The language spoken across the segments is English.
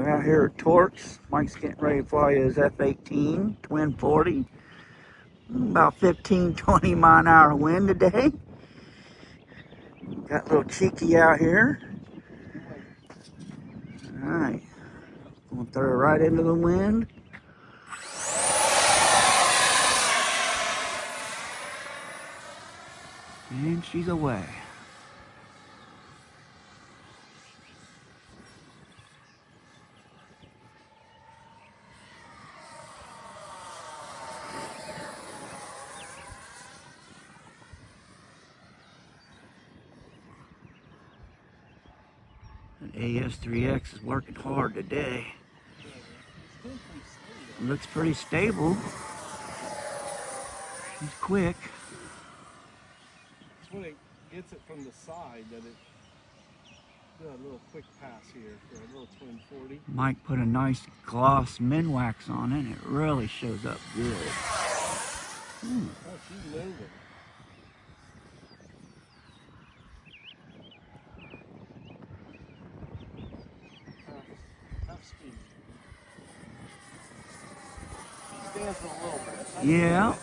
out here at Torx. Mike's getting ready to fly his F-18 twin 40. About 15-20 mile an hour wind today. Got a little cheeky out here. Alright. Gonna throw her right into the wind. And she's away. That AS3X is working hard today. Looks pretty stable. She's quick. It's when it gets it from the side that it do a little quick pass here for a little twin 40. Mike put a nice gloss min wax on it and it really shows up good. Oh, she's moving. Half speed. She's dancing a little bit. Yeah.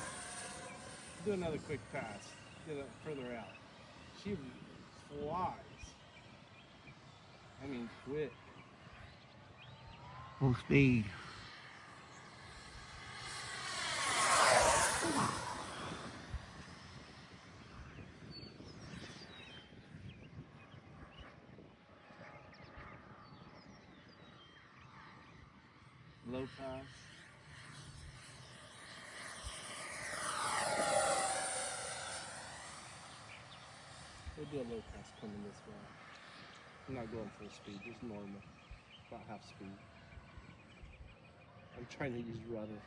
Do another quick pass. Get it further out. She flies. I mean, quick. Full speed. Low pass. We'll do a low pass coming this way. I'm not going full speed, just normal. About half speed. I'm trying to use rudder.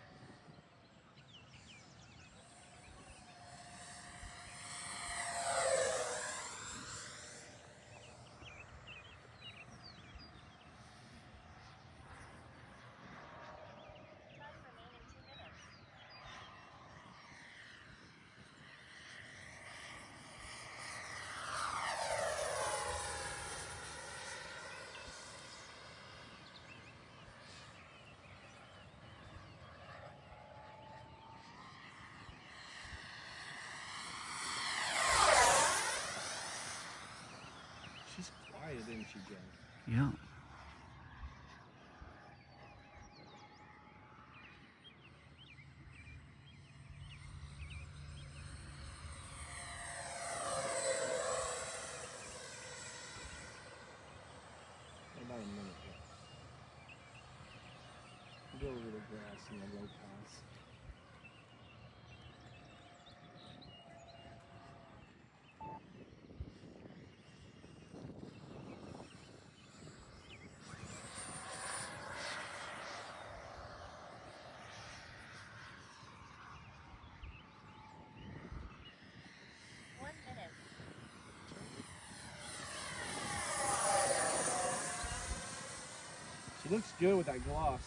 She's quiet, isn't she, Jen? Yeah. About a minute here. Go over the grass and then low pass. She looks good with that gloss.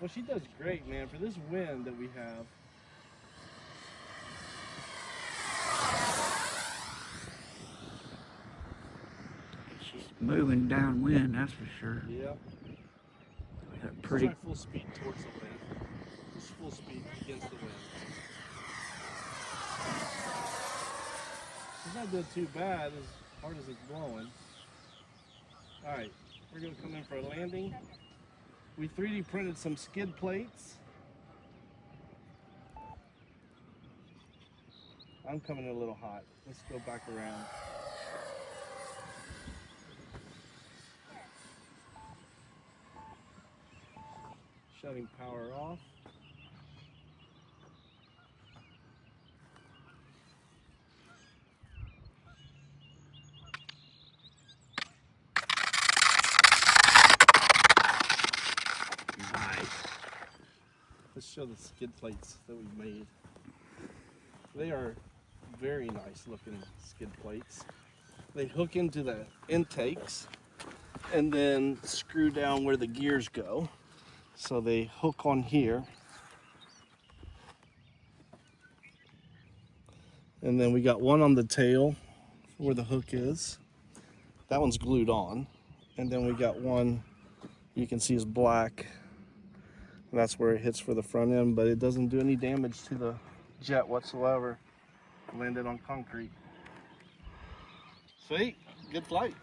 Well, she does great, man, for this wind that we have. She's moving downwind, that's for sure. Yep. We got pretty. Try full speed towards the wind. Just full speed against the wind. She's not doing too bad as hard as it's blowing. Alright, we're going to come in for a landing. We 3D printed some skid plates. I'm coming in a little hot. Let's go back around. Shutting power off. Let's show the skid plates that we made. They are very nice looking skid plates. They hook into the intakes and then screw down where the gears go. So they hook on here. And then we got one on the tail where the hook is. That one's glued on. And then we got one you can see is black. And that's where it hits for the front end, but it doesn't do any damage to the jet whatsoever. Landed on concrete. Sweet, good flight.